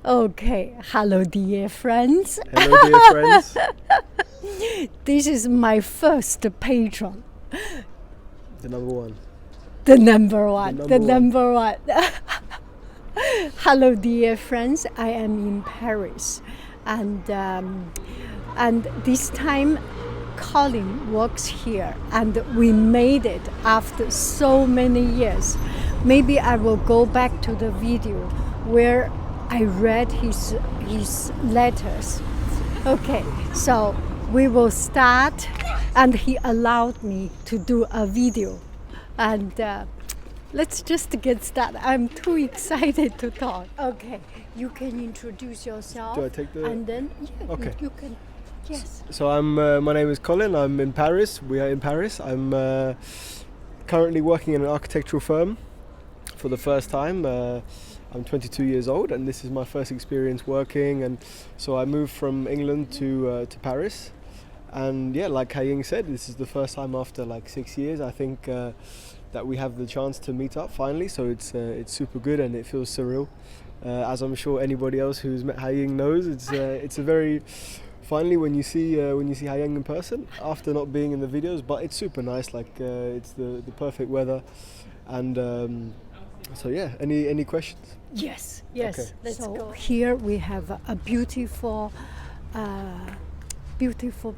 Okay, hello dear friends. Hello, dear friends. This is my first patron. The number one. The number one. The The number number one. Hello dear friends. I am in Paris, and this time Colin works here, and we made it after so many years. Maybe I will go back to the video where I read his letters. Okay, so we will start, and he allowed me to do a video, and let's just get started. I'm too excited to talk. Okay, you can introduce yourself. Do I take the? And then Okay. you can. Yes. So my name is Colin. I'm in Paris. We are in Paris. I'm currently working in an architectural firm for the first time. I'm 22 years old, and this is my first experience working. And so I moved from England to Paris. And yeah, like Haiying said, this is the first time after like 6 years. I think that we have the chance to meet up finally. So it's super good, and it feels surreal. As I'm sure anybody else who's met Haiying knows, it's a very finally when you see Haiying in person after not being in the videos. But it's super nice. Like it's the perfect weather, and so yeah. Any questions? Yes. Okay. Let's go. Here we have a beautiful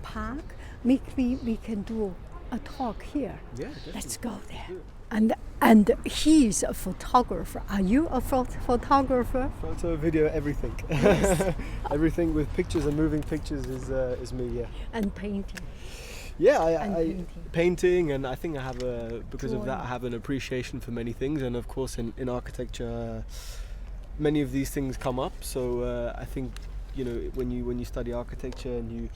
park. Maybe we can do a talk here. Yeah, definitely. Let's go there. And he is a photographer. Are you a photographer? Photo, video, everything. Yes. Everything with pictures and moving pictures is me. Yeah. And painting. Yeah, And I painting. painting, and I think I have because of that Drawing. I have an appreciation for many things, and of course in architecture, many of these things come up. So I think when you study architecture and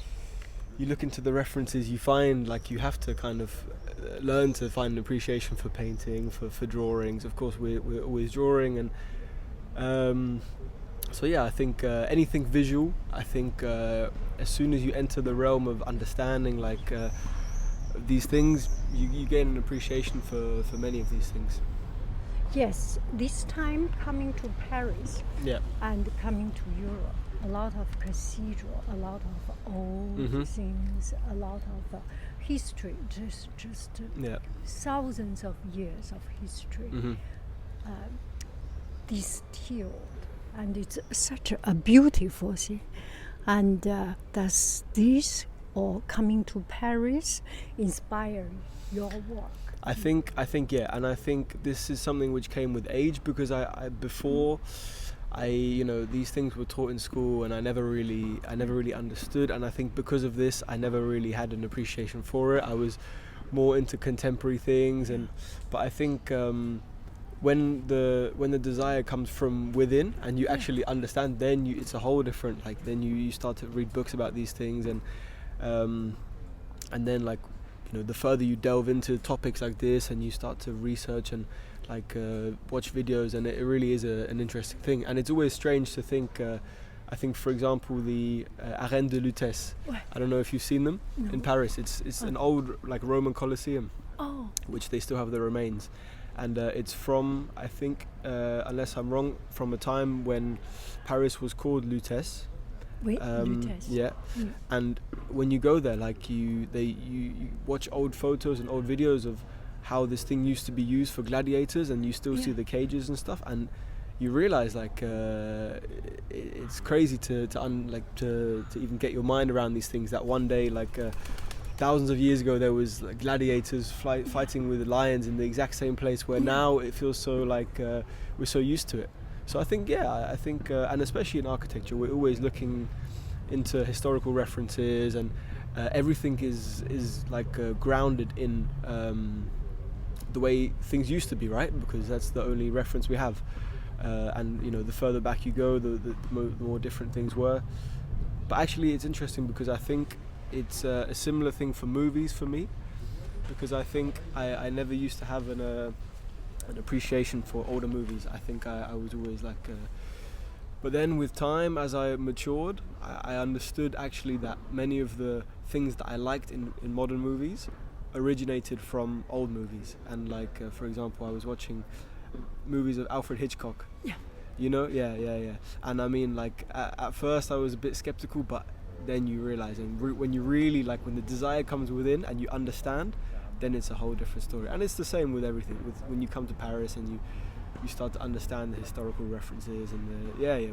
you look into the references, you find like you have to kind of learn to find an appreciation for painting, for drawings. Of course, we're always drawing, and so yeah, I think anything visual. I think as soon as you enter the realm of understanding like these things, you gain an appreciation for many of these things. Yes, this time coming to Paris Yeah. and coming to Europe, a lot of cathedral, a lot of old things, a lot of history, just Yeah. thousands of years of history Mm-hmm. distilled, and it's such a beautiful thing. And does this or coming to Paris inspire your work? I think yeah, and I think this is something which came with age, because I before these things were taught in school, and I never really understood, and I think because of this I never really had an appreciation for it. I was more into contemporary things, but I think when the desire comes from within and you actually understand, then it's a whole different, like then you start to read books about these things, and then like the further you delve into topics like this and you start to research and like watch videos, and it really is an interesting thing. And it's always strange to think I think for example the Arènes de Lutèce, I don't know if you've seen them. No. In Paris. It's an old like Roman Colosseum, Oh, which they still have the remains, and it's from, I think unless I'm wrong, from a time when Paris was called Lutèce. wait, Lutèce. Yeah, and when you go there, like you watch old photos and old videos of how this thing used to be used for gladiators, and you still see Yeah. the cages and stuff, and you realize like it's crazy to even get your mind around these things, that one day like thousands of years ago there was like gladiators fighting with lions in the exact same place, where now it feels so like we're so used to it. So I think and especially in architecture, we're always looking into historical references, and everything is like grounded in the way things used to be, right? Because that's the only reference we have. And the further back you go, the more different things were. But actually, it's interesting because I think it's a similar thing for movies for me, because I think I never used to have an appreciation for older movies. I think I was always like but then with time, as I matured, I understood actually that many of the things that I liked in modern movies originated from old movies. And like for example, I was watching movies of Alfred Hitchcock. Yeah. Yeah. And I mean, like at first I was a bit skeptical, but then you realize, and when you really like, when the desire comes within and you understand, then it's a whole different story. And it's the same with everything. With when you come to Paris and you start to understand the historical references and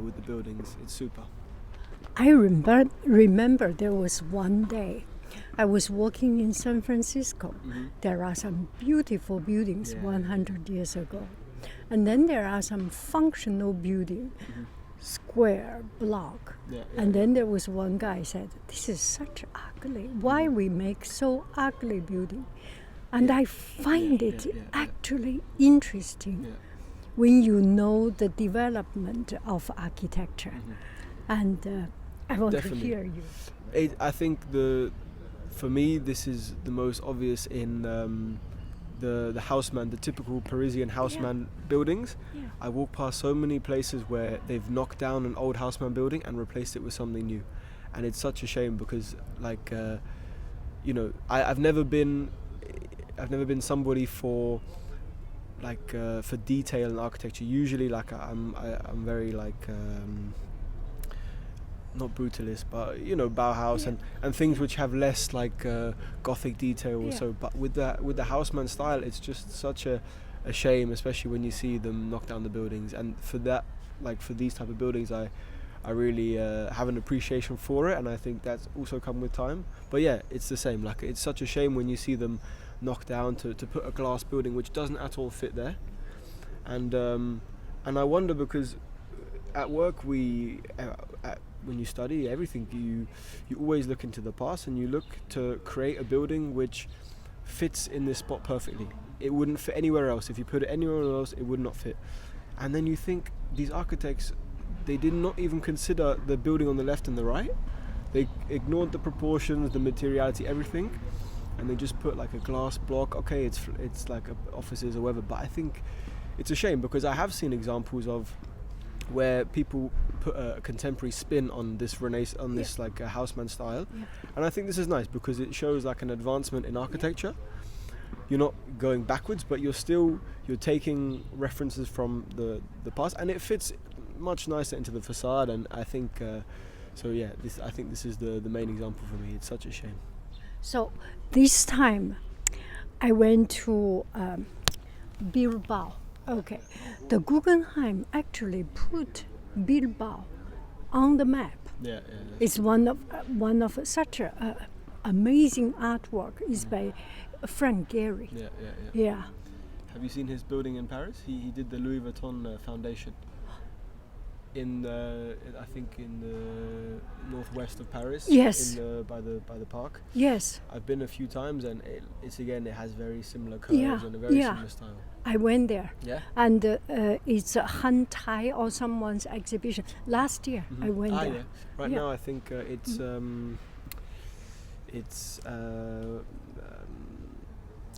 with the buildings, it's super. I remember there was one day I was walking in San Francisco. There are some beautiful buildings 100 years ago. And then there are some functional building, square, block. And then there was one guy said, this is such ugly. Why we make so ugly building? And I find it actually interesting when you know the development of architecture. And I want to hear you. I think for me, this is the most obvious in the houseman, the typical Parisian houseman buildings. I walk past so many places where they've knocked down an old houseman building and replaced it with something new, and it's such a shame because, like, I've never been somebody for like for detail in architecture. Usually, like I'm very like. Not brutalist, but Bauhaus and things which have less like Gothic detail or so. But with the houseman style, it's just such a shame, especially when you see them knock down the buildings. And for that, like for these type of buildings, I really have an appreciation for it, and I think that's also come with time. But yeah, it's the same. Like it's such a shame when you see them knock down to put a glass building which doesn't at all fit there. And I wonder because at work when you study everything, you always look into the past and you look to create a building which fits in this spot perfectly. It wouldn't fit anywhere else. If you put it anywhere else, it would not fit. And then you think these architects, they did not even consider the building on the left and the right. They ignored the proportions, the materiality, everything, and they just put like a glass block. Okay, it's like offices or whatever. But I think it's a shame because I have seen examples of where people put a contemporary spin on this this like a houseman style, and I think this is nice because it shows like an advancement in architecture. You're not going backwards, but you're taking references from the past, and it fits much nicer into the facade. And I think I think this is the main example for me. It's such a shame. So this time I went to Bilbao. Okay, the Guggenheim actually put Bilbao on the map. It's one of such a amazing artwork. Is by Frank Gehry. Yeah. Have you seen his building in Paris? He did the Louis Vuitton Foundation. I think in the northwest of Paris. Yes. By the park. Yes. I've been a few times, and it has very similar curves and a very similar style. I went there. Yeah. And it's a Han Tai or someone's exhibition. Last year I went there. Yeah. Right now I think it's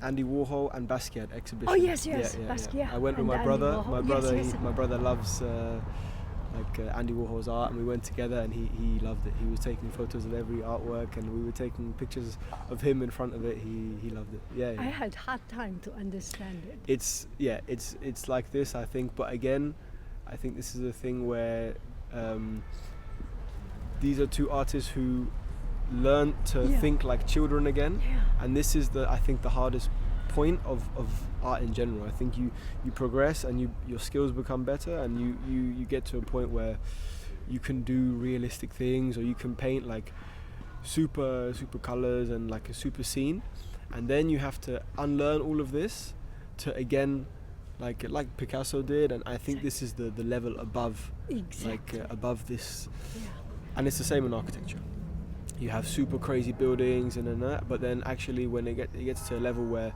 Andy Warhol and Basquiat exhibition. Oh yes, Basquiat. Yeah. I went with my brother. My brother loves Andy Warhol's art, and we went together, and he loved it. He was taking photos of every artwork, and we were taking pictures of him in front of it. He loved it. Yeah. I had hard time to understand it. It's like this, I think. But again, I think this is a thing where these are two artists who learn to think like children again, and this is I think the hardest point of art in general. I think you progress and your skills become better, and you get to a point where you can do realistic things, or you can paint like super colors and like a super scene, and then you have to unlearn all of this to again like Picasso did. And I think this is the level above, above this. And it's the same in architecture. You have super crazy buildings and that, but then actually when it gets to a level where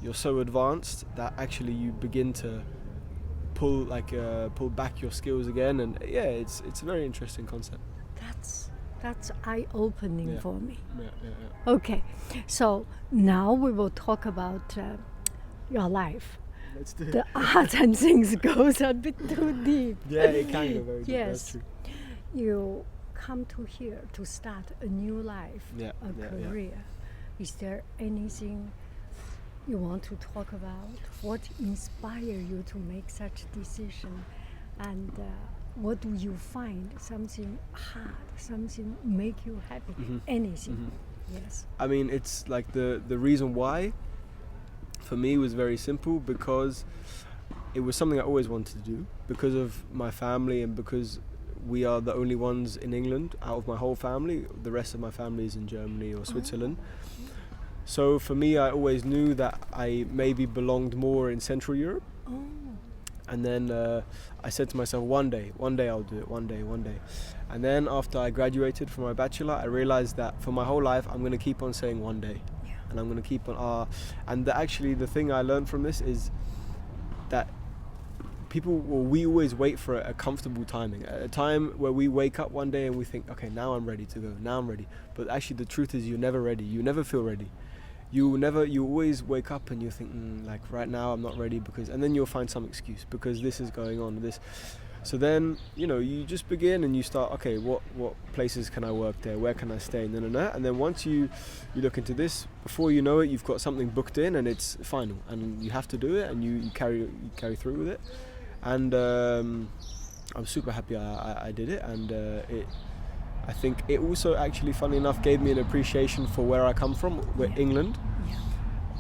you're so advanced that actually you begin to pull back your skills again, and it's a very interesting concept. That's eye-opening for me. Yeah. Okay, so now we will talk about your life. Let's do it. The art and things goes a bit too deep. Yeah, it can go very deep. That's true. You come to here to start a new life, career. Is there anything you want to talk about? What inspired you to make such decision? And what do you find? Something hard, something make you happy, anything. Yes. I mean, it's like the reason why for me was very simple, because it was something I always wanted to do, because of my family and because we are the only ones in England out of my whole family. The rest of my family is in Germany or Switzerland. So for me, I always knew that I maybe belonged more in Central Europe. And then I said to myself, one day I'll do it, one day. And then after I graduated from my bachelor, I realized that for my whole life, I'm going to keep on saying one day. Yeah. And I'm going to keep on, actually the thing I learned from this is that we always wait for a comfortable timing, a time where we wake up one day and we think, okay, now I'm ready to go, now I'm ready. But actually the truth is you're never ready, you never feel ready. You always wake up and you think, like right now I'm not ready, and then you'll find some excuse because this is going on, this. So then, you just begin and you start, okay, what places can I work there? Where can I stay? And then once you look into this, before you know it, you've got something booked in and it's final and you have to do it and you carry through with it. And I'm super happy I did it, and I think it also actually, funny enough, gave me an appreciation for where I come from, England. Yeah.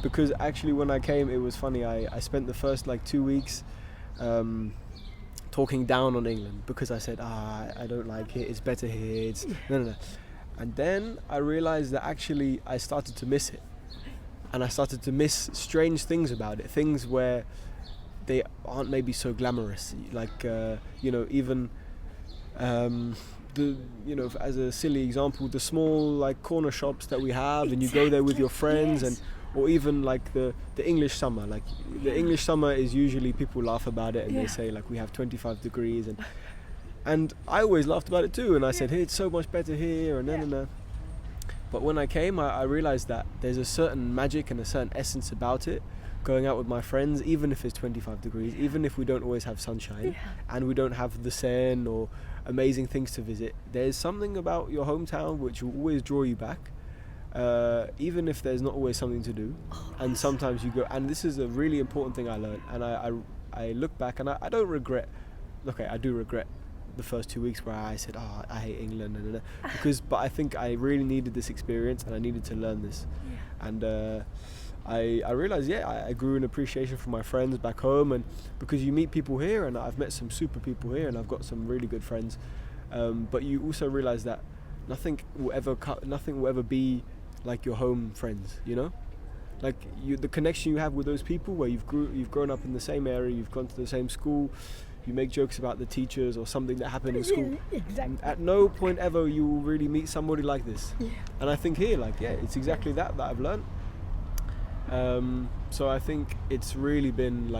Because actually when I came, it was funny, I spent the first 2 weeks talking down on England because I said, I don't like it, it's better here, no. And then I realized that actually I started to miss it. And I started to miss strange things about it, things where they aren't maybe so glamorous, even as a silly example, the small corner shops that we have, and you go there with your friends, yes. or even the English summer. The English summer is usually, people laugh about it and they say we have 25 degrees, and I always laughed about it too, and I said, hey, it's so much better here, and no. But when I came, I realized that there's a certain magic and a certain essence about it. Going out with my friends, even if it's 25 degrees, even if we don't always have sunshine, and we don't have the Seine or amazing things to visit, there's something about your hometown which will always draw you back, even if there's not always something to do. And sometimes you go, and this is a really important thing I learned, and I look back and I don't regret. Okay, I do regret the first 2 weeks where I said, I hate England, but I think I really needed this experience and I needed to learn this. And I realized, I grew an appreciation for my friends back home, and because you meet people here, and I've met some super people here, and I've got some really good friends. But you also realize that nothing will ever be like your home friends. The connection you have with those people, where you've grown up in the same area, you've gone to the same school, you make jokes about the teachers or something that happened in school. Exactly. At no point ever you will really meet somebody like this. And I think here, it's exactly that I've learned. So I think it's really been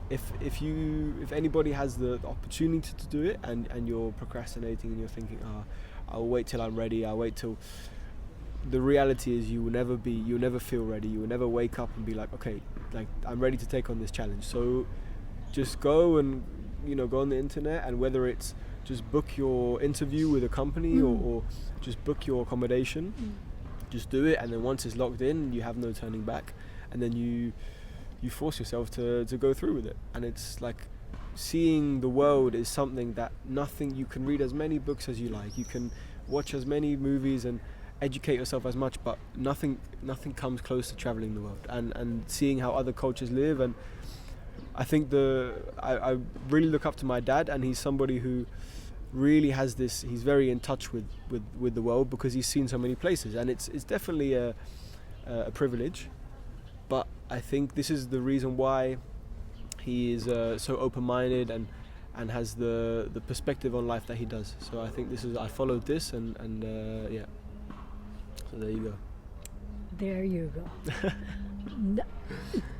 if anybody has the opportunity to do it, and you're procrastinating and you're thinking, I'll wait till I'm ready, I'll wait till, the reality is you'll never feel ready, you will never wake up and be okay, I'm ready to take on this challenge. So just go and go on the internet, and whether it's just book your interview with a company or just book your accommodation, just do it, and then once it's locked in, you have no turning back, and then you force yourself to go through with it. And it's seeing the world is something that you can read as many books as you like, you can watch as many movies and educate yourself as much, but nothing comes close to traveling the world and seeing how other cultures live. And I think I really look up to my dad, and he's somebody who really has this, he's very in touch with the world because he's seen so many places, and it's definitely a privilege. But I think this is the reason why he is so open-minded and has the perspective on life that he does. So I think I followed this, and so there you go. There you go.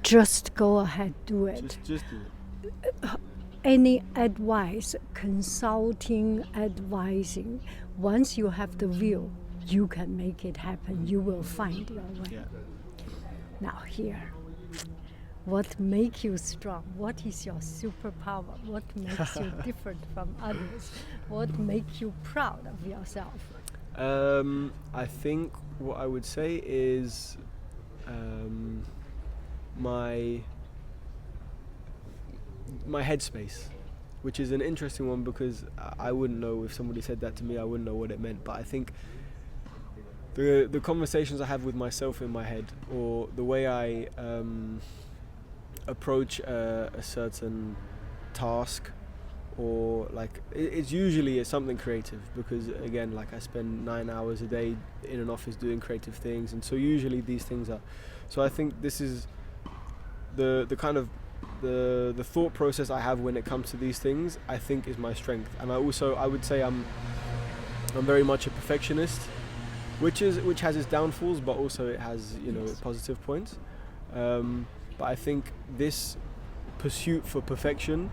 Just go ahead, do it. Just do it. Any advice, consulting, advising, once you have the will, you can make it happen. You will find your way. Yeah. Now here, what makes you strong? What is your superpower? What makes you different from others? What makes you proud of yourself? I think what I would say is my headspace. which is an interesting one because I wouldn't know if somebody said that to me. I wouldn't know what it meant. But I think the conversations I have with myself in my head, or the way I approach a certain task, or like it's usually something creative, because again, like I spend 9 hours a day in an office doing creative things, and so usually these things are. So I think this is the kind of the thought process I have when it comes to these things, I think is my strength. And I would say I'm very much a perfectionist, which has its downfalls, but also it has positive points. But I think this pursuit for perfection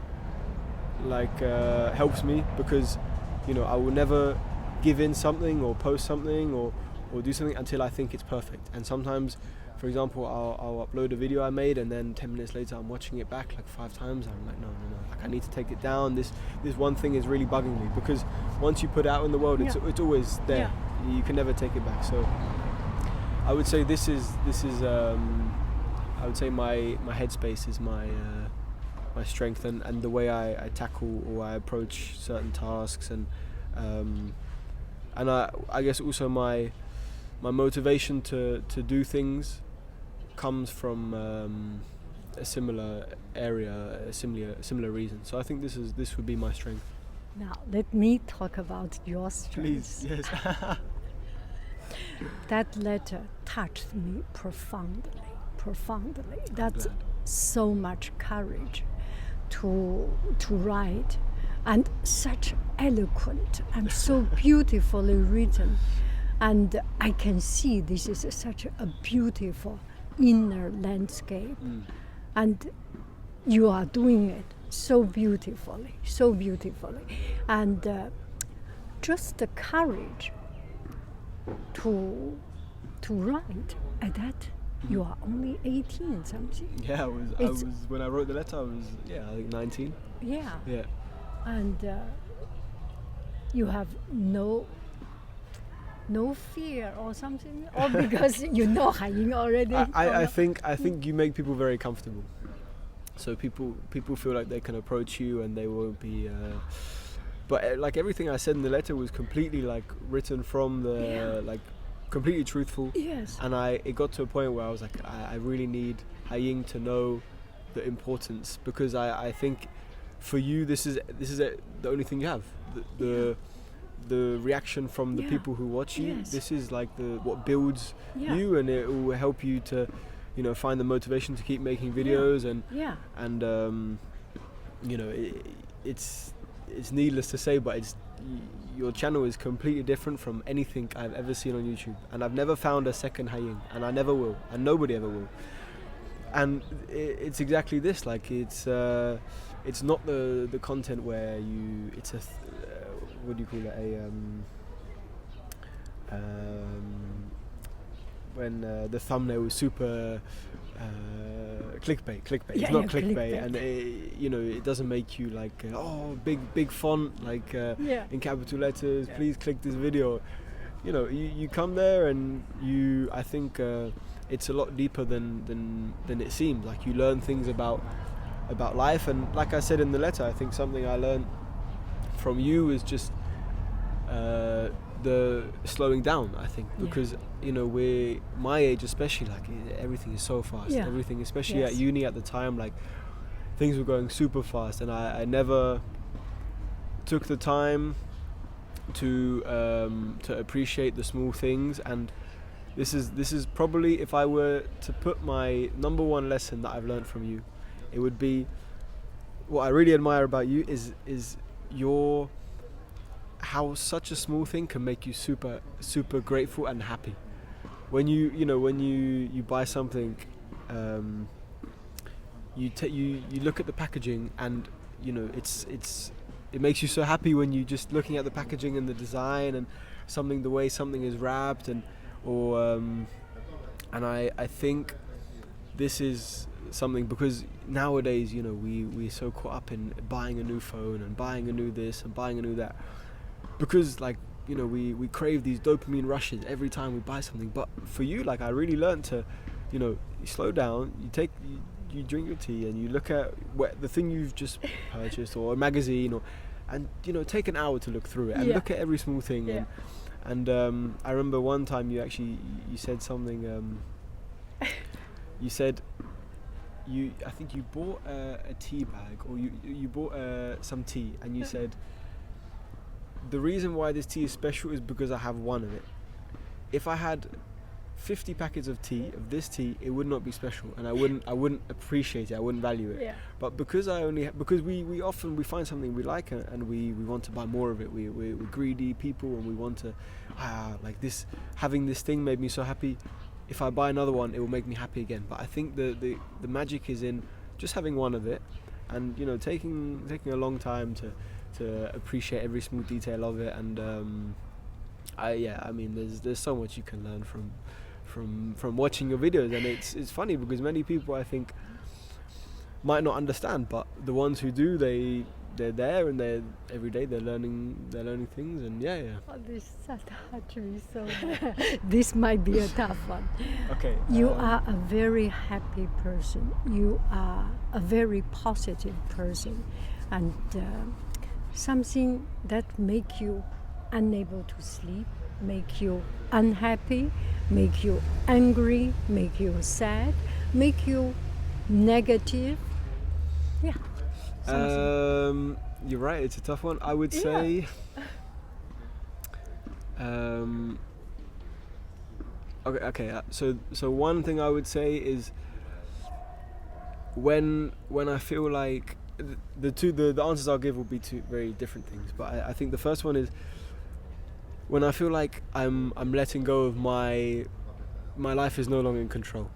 helps me, because I will never give in something or post something or do something until I think it's perfect. And sometimes, for example, I'll upload a video I made, and then 10 minutes later I'm watching it back like 5 times. I'm like, no, like I need to take it down. This one thing is really bugging me, because once you put it out in the world, it's always there. You can never take it back. So I would say this is I would say my headspace is my strength, and the way I tackle or I approach certain tasks, and I guess also my motivation to do things comes from a similar area, a similar reason. So I think this would be my strength. Now let me talk about your strengths. Please, yes. That letter touched me profoundly. That's so much courage to write, and such eloquent and so beautifully written. And I can see this is such a beautiful inner landscape. And you are doing it so beautifully. And just the courage to write at that. You are only 18 something. Yeah, I was when I wrote the letter, I was I think 19. Yeah. Yeah. And you have no fear or something, or because you know Haiyin already. I think you make people very comfortable. So people feel like they can approach you and they won't be. But like everything I said in the letter was completely like written from the like. Completely truthful. Yes. And it got to a point where I was like, I really need Haiying to know the importance, because I think for you this is the only thing you have. The reaction from the people who watch you. Yes. This is like what builds you, and it will help you to find the motivation to keep making videos and it's needless to say, but your channel is completely different from anything I've ever seen on YouTube, and I've never found a second Haiying, and I never will, and nobody ever will. And it's exactly this, like it's not the content where it's a what do you call it, when the thumbnail was super clickbait. It's not clickbait, and it doesn't make you like big font like in capital letters. Please click this video. You come there, and I think it's a lot deeper than it seems. Like you learn things about life, and like I said in the letter, I think something I learned from you is just the slowing down. I think because we're my age, especially, like everything is so fast. Everything, especially at uni at the time, like things were going super fast, and I never took the time to appreciate the small things. And this is probably, if I were to put my number one lesson that I've learned from you, it would be, what I really admire about you is your how such a small thing can make you super grateful and happy. When you buy something, you look at the packaging, and it makes you so happy when you just looking at the packaging and the design and the way something is wrapped, and I think this is something, because nowadays we're so caught up in buying a new phone and buying a new this and buying a new that, because we crave these dopamine rushes every time we buy something. But for you, like I really learned to you slow down, you you drink your tea and you look at the thing you've just purchased or a magazine and take an hour to look through it and look at every small thing. And I remember one time you said something. You said I think you bought a tea bag, or you bought some tea, and you said the reason why this tea is special is because I have one of it. If I had 50 packets of this tea, it would not be special, and I wouldn't appreciate it. I wouldn't value it. Yeah. But because we often find something we like and we want to buy more of it. We're greedy people, and we want to like this. Having this thing made me so happy. If I buy another one, it will make me happy again. But I think the magic is in just having one of it, and taking a long time to appreciate every small detail of it. And I mean, there's so much you can learn from watching your videos, and it's funny because many people I think might not understand, but the ones who do, they're there and they're every day they're learning things, and Oh, this touched me so much. This might be a tough one. Okay. You are a very happy person. You are a very positive person, and something that make you unable to sleep, make you unhappy, make you angry, make you sad, make you negative. Yeah. You're right, it's a tough one. I would say so one thing I would say is when I feel like the answers I'll give will be two very different things, but I think the first one is when I feel like I'm letting go of my life is no longer in control.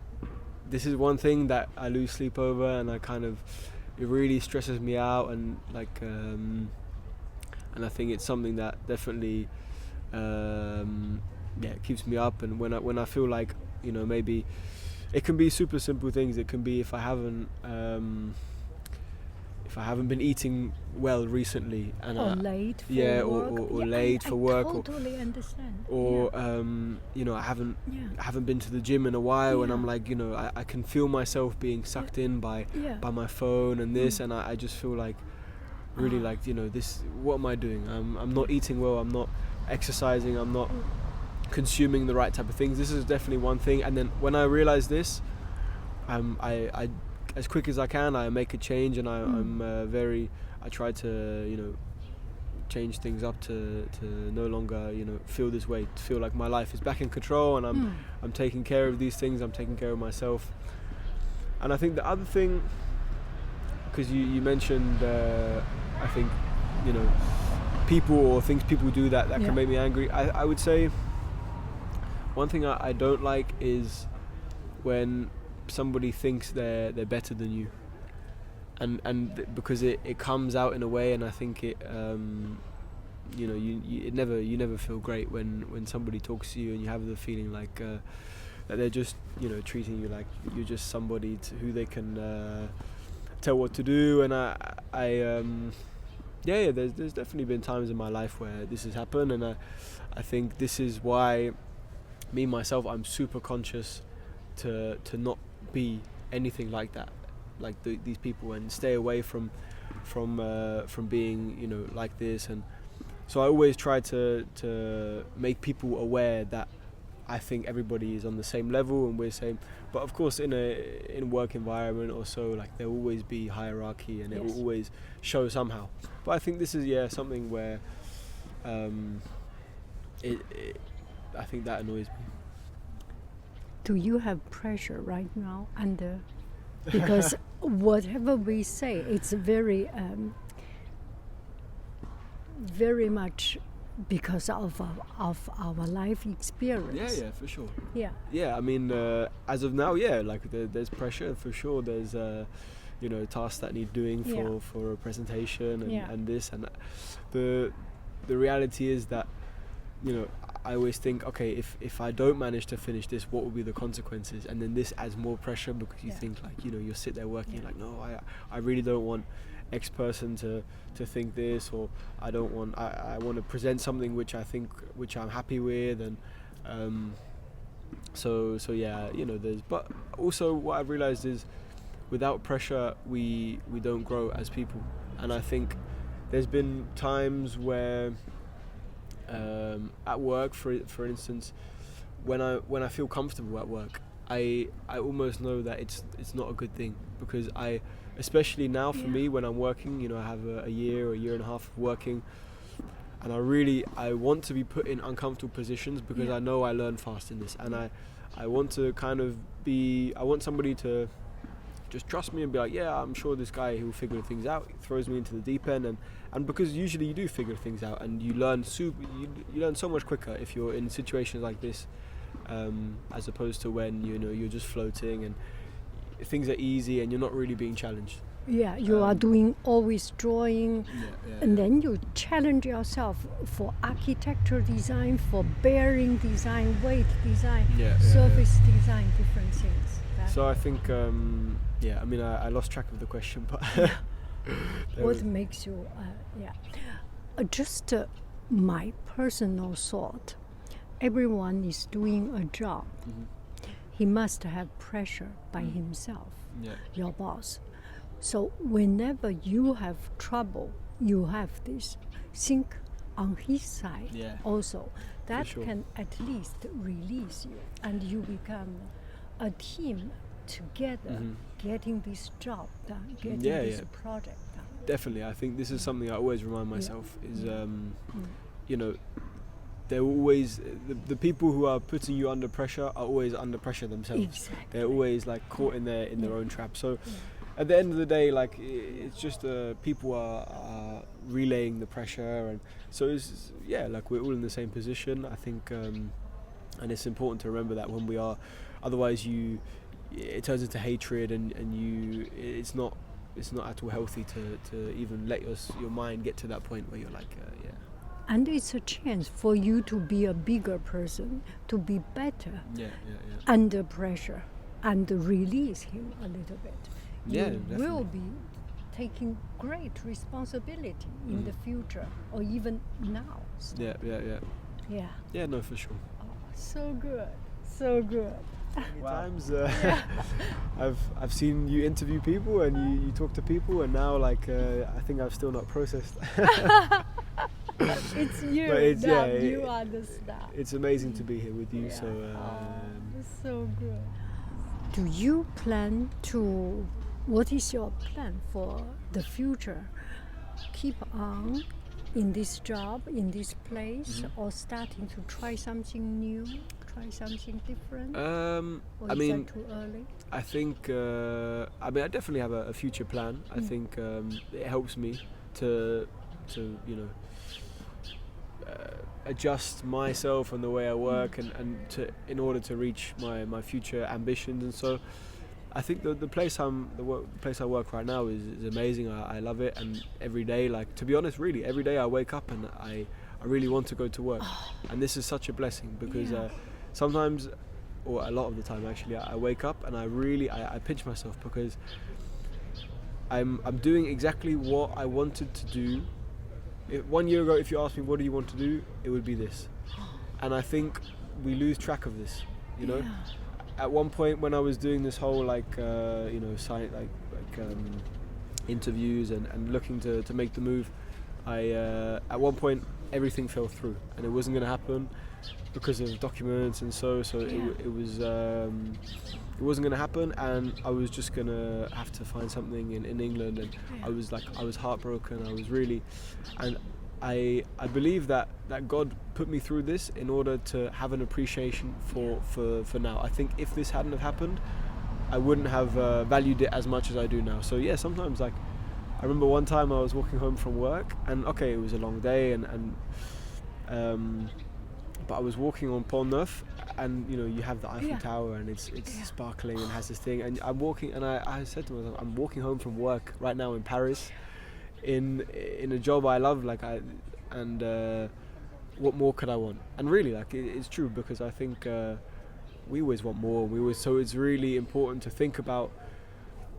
This is one thing that I lose sleep over, and it really stresses me out, and and I think it's something that definitely keeps me up. And when I feel like maybe it can be super simple things. It can be if I haven't been eating well recently, and late for work. or late for work, I totally understand. Or I haven't been to the gym in a while, and I'm like, I can feel myself being sucked in by my phone and this, and I just feel like really like this. What am I doing? I'm not eating well. I'm not exercising. I'm not consuming the right type of things. This is definitely one thing. And then when I realize this, I as quick as I can, I make a change, and I try to change things up to no longer feel this way, to feel like my life is back in control, and I'm taking care of these things, I'm taking care of myself. And I think the other thing, because you mentioned I think people or things people do that can make me angry. I would say one thing I don't like is when somebody thinks they're better than you, and because it comes out in a way, and I think it you never feel great when somebody talks to you and you have the feeling like that they're just treating you like you're just somebody who they can tell what to do. And there's definitely been times in my life where this has happened, and I think this is why myself I'm super conscious to not be anything like that, like these people, and stay away from being like this. And so I always try to make people aware that I think everybody is on the same level and we're same. But of course in a work environment or so, like there will always be hierarchy, and it will always show somehow. But I think this is something where I think that annoys me. Do you have pressure right now under? Because whatever we say, it's very much because of our life experience. Yeah, for sure. Yeah. I mean, as of now, like there's pressure for sure. There's tasks that need doing for a presentation and this, and the reality is that I always think, okay, if I don't manage to finish this, what will be the consequences? And then this adds more pressure, because you think like, you'll sit there working like, no, I really don't want X person to think this, or I want to present something which I'm happy with. And there's, but also what I've realized is without pressure we don't grow as people. And I think there's been times where at work, for instance, when I feel comfortable at work, I almost know that it's not a good thing, because especially now for me when I'm working, I have a year and a half of working, and I want to be put in uncomfortable positions, because I know I learn fast in this, and I want to I want somebody to just trust me and be like, yeah, I'm sure this guy, he'll figure things out. He throws me into the deep end, and because usually you do figure things out, and you learn you learn so much quicker if you're in situations like this, as opposed to when you're just floating and things are easy and you're not really being challenged. Yeah, you are doing always drawing, and then you challenge yourself for architecture design, for bearing design, weight design, surface design, different things. So I think, I lost track of the question, but what makes you, just my personal thought, everyone is doing a job. Mm-hmm. He must have pressure by himself, your boss. So whenever you have trouble, you have this. Think on his side also. That can at least release you, and you become a team together, getting this job done, getting this project done. Definitely, I think this is something I always remind myself is, they're always the people who are putting you under pressure are always under pressure themselves. Exactly. They're always like caught in their own trap. So at the end of the day, like it's just people are relaying the pressure, and so it's like we're all in the same position. I think, and it's important to remember that when we are, otherwise it turns into hatred, and it's not at all healthy to even let your mind get to that point where you're like And it's a chance for you to be a bigger person, to be better under pressure, and release him a little bit. You will be taking great responsibility in the future, or even now. So. Yeah, no, for sure. Oh, so good, so good. Times I've seen you interview people and you talk to people, and now I think I've still not processed. It's you you understand. It's amazing to be here with you. So it's so good. Do you plan to? What is your plan for the future? Keep on in this job, in this place, or starting to try something new, try something different? Or is that too early? I think I definitely have a future plan. I think it helps me to adjust myself and the way I work, and in order to reach my future ambitions. And so I think the place I work right now is amazing. I love it, and every day, to be honest, really every day I wake up and I really want to go to work, and this is such a blessing, because sometimes, or a lot of the time actually, I wake up and I pinch myself, because I'm doing exactly what I wanted to do. 1 year ago, if you asked me what do you want to do, it would be this, and I think we lose track of this. At one point when I was doing this whole interviews and looking to make the move, at one point everything fell through, and it wasn't going to happen because of documents, and so it wasn't going to happen, and I was just going to have to find something in England, and I was heartbroken. I was really, and I believe that God put me through this in order to have an appreciation for now. I think if this hadn't have happened, I wouldn't have valued it as much as I do now. So sometimes I remember one time I was walking home from work, and it was a long day, but I was walking on Pont Neuf, and you have the Eiffel Tower, and it's sparkling and has this thing, and I'm walking, and I said to myself, I'm walking home from work right now in Paris, in a job I love, what more could I want? And really, it's true, because I think we always want more. So it's really important to think about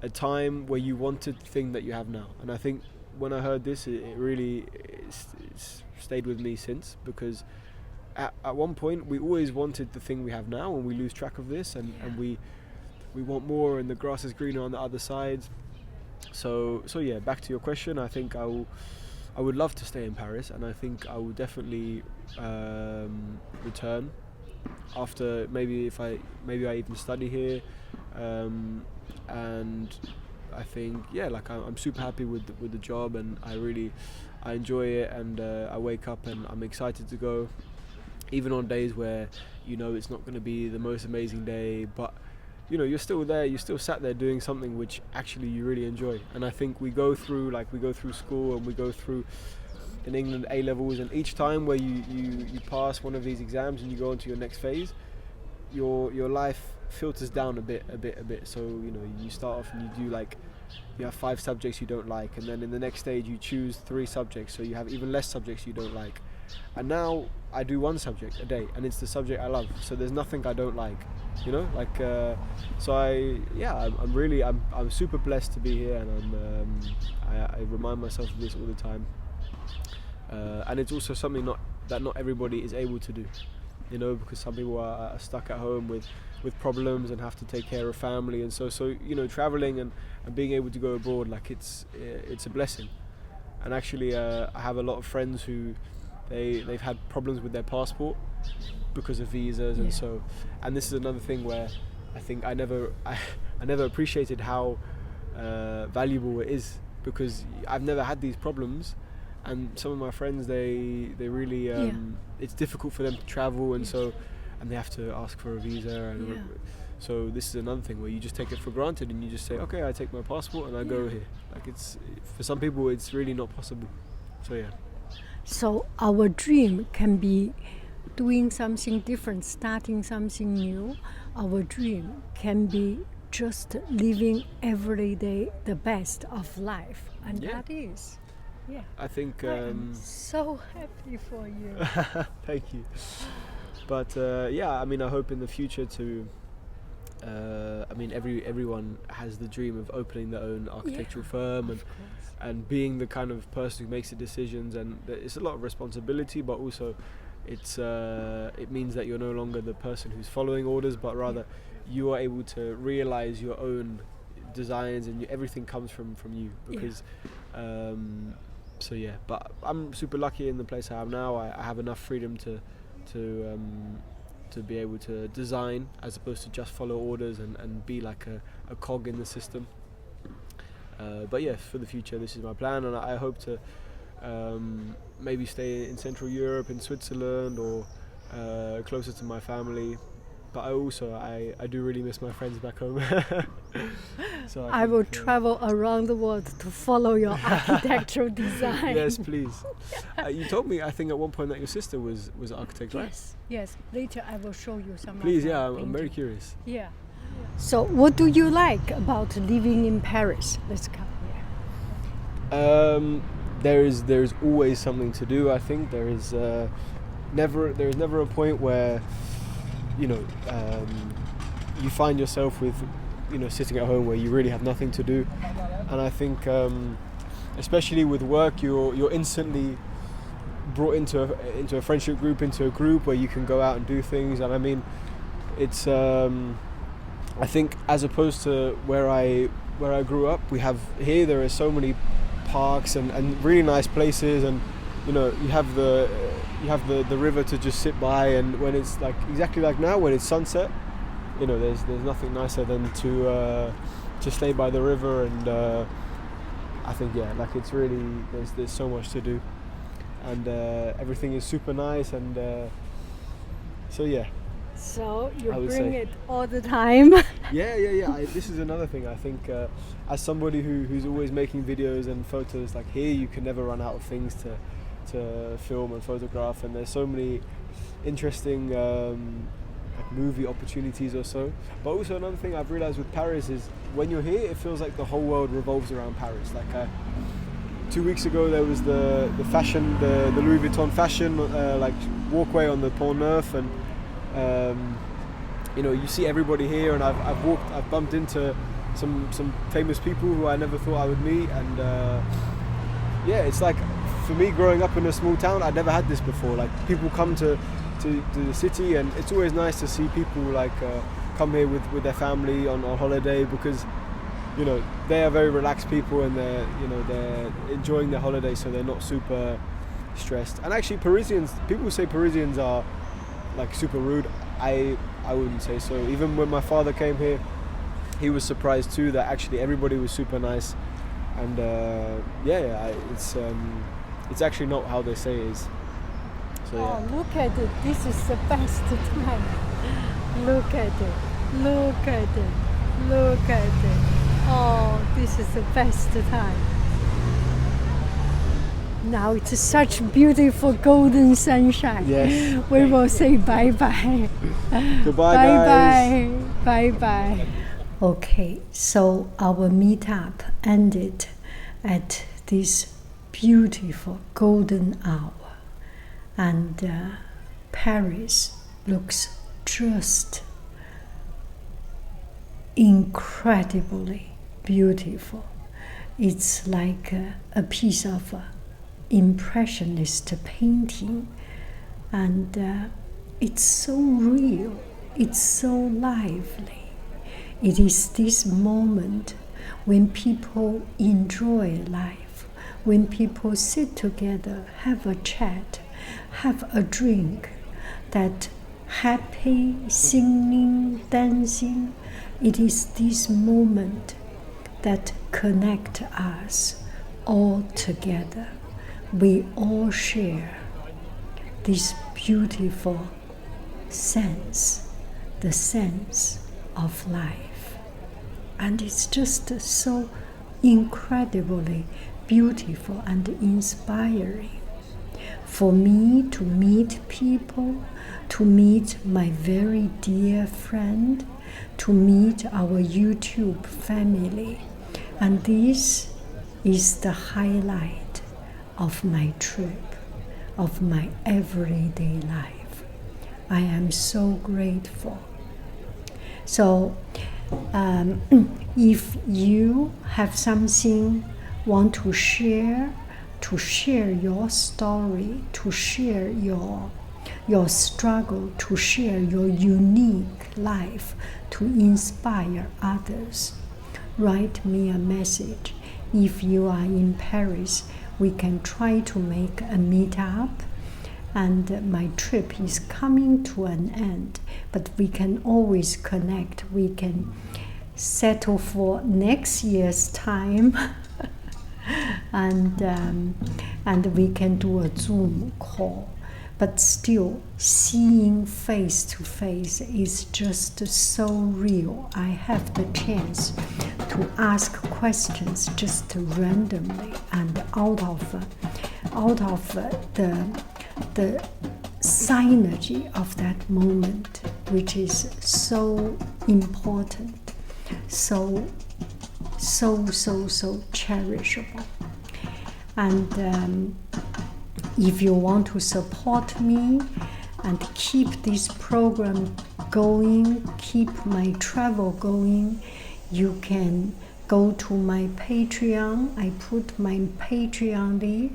a time where you wanted the thing that you have now. And I think when I heard this, it really it's stayed with me since, because at one point we always wanted the thing we have now, and we lose track of this, and we we want more, and the grass is greener on the other side. So yeah, back to your question, I think I would love to stay in Paris, and I think I will definitely return after maybe I even study here, and I think like I'm super happy with the job, and I enjoy it, and I wake up and I'm excited to go, even on days where it's not going to be the most amazing day, but you're still there, you're still sat there doing something which actually you really enjoy. And I think we go through school, and we go through in England A-levels, and each time where you pass one of these exams and you go into your next phase, your life filters down a bit. So you start off and you have 5 subjects you don't like, and then in the next stage you choose 3 subjects, so you have even less subjects you don't like. And now I do 1 subject a day, and it's the subject I love, so there's nothing I don't like, so I'm super blessed to be here, and I remind myself of this all the time, and it's also something that not everybody is able to do, because some people are stuck at home with problems and have to take care of family, and so traveling and being able to go abroad, it's a blessing. And actually I have a lot of friends who they've had problems with their passport because of visas, and this is another thing where I think I never appreciated how valuable it is, because I've never had these problems, and some of my friends they really it's difficult for them to travel, and and they have to ask for a visa, and so this is another thing where you just take it for granted, and you just say, okay, I take my passport and I go here. It's for some people it's really not possible. So our dream can be doing something different, starting something new. Our dream can be just living every day the best of life, and that is, I think I'm so happy for you. Thank you. But I hope in the future to everyone has the dream of opening their own architectural firm, and being the kind of person who makes the decisions, and it's a lot of responsibility, but also it means that you're no longer the person who's following orders, but rather you are able to realize your own designs, and everything comes from you, because but I'm super lucky in the place I am now. I have enough freedom to be able to design, as opposed to just follow orders and be like a cog in the system. But for the future, this is my plan, and I hope to maybe stay in Central Europe, in Switzerland, or closer to my family. But I do really miss my friends back home. So I will travel around the world to follow your architectural design. Yes, please. You told me, I think at one point, that your sister was an architect, right? Yes. Later I will show you some. Please, I'm very curious. Yeah. So what do you like about living in Paris? Let's come here. There is always something to do. I think there is never a point where you find yourself with sitting at home where you really have nothing to do. And I think especially with work, you're instantly brought into a friendship group, into a group where you can go out and do things. And I mean, it's I think, as opposed to where I grew up, there are so many parks and really nice places, and you have the river to just sit by, and when it's exactly like now, when it's sunset, there's nothing nicer than to stay by the river, and I think it's really, there's so much to do, and everything is super nice, and So you bring it all the time. Yeah. This is another thing. I think as somebody who's always making videos and photos, here you can never run out of things to film and photograph, and there's so many interesting movie opportunities or so. But also another thing I've realized with Paris is, when you're here, it feels like the whole world revolves around Paris. 2 weeks ago there was the fashion, the Louis Vuitton fashion walkway on the Pont Neuf, and you see everybody here, and I've bumped into some famous people who I never thought I would meet, and it's for me, growing up in a small town, I'd never had this before. People come to the city, and it's always nice to see people come here with their family on holiday, because you know they are very relaxed people, and they're enjoying their holiday, so they're not super stressed. And actually, people say Parisians are like super rude. I wouldn't say so. Even when my father came here, he was surprised too that actually everybody was super nice. And it's actually not how they say it is. So Oh, look at it. This is the best time. Look at it. Look at it. Look at it. Oh, this is the best time. Now it's such beautiful golden sunshine. Yes. We will say bye-bye. Goodbye, guys. Bye-bye. Bye-bye. Okay, so our meetup ended at this beautiful golden hour. And Paris looks just incredibly beautiful. It's like a piece of impressionist painting, and it's so real, it's so lively. It is this moment when people enjoy life, when people sit together, have a chat, have a drink, that happy singing, dancing. It is this moment that connect us all together. We all share this beautiful sense, the sense of life. And it's just so incredibly beautiful and inspiring. For me to meet people, to meet my very dear friend, to meet our YouTube family. And this is the highlight of my trip, of my everyday life. I am so grateful. So, if you have something want to share your story, to share your struggle, to share your unique life, to inspire others, write me a message. If you are in Paris, we can try to make a meetup. And my trip is coming to an end, but we can always connect. We can settle for next year's time. And we can do a Zoom call. But still, seeing face to face is just so real. I have the chance to ask questions just randomly and out of the synergy of that moment, which is so important, so cherishable. And if you want to support me and keep this program going, keep my travel going, you can go to my Patreon. I put my Patreon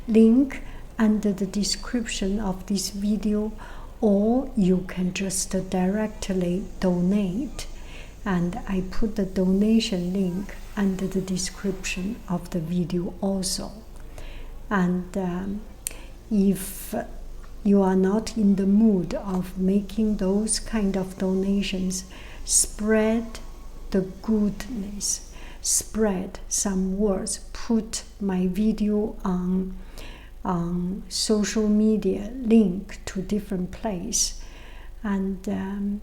link under the description of this video, or you can just directly donate. And I put the donation link under the description of the video also. And if you are not in the mood of making those kind of donations, spread the goodness, spread some words, put my video on social media, link to different place, and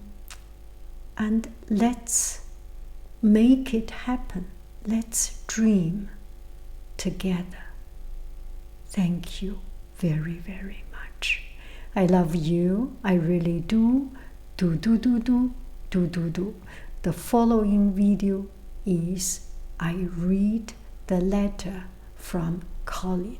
let's make it happen. Let's dream together. Thank you very, very much. I love you. I really do. Do. The following video is I read the letter from Colin.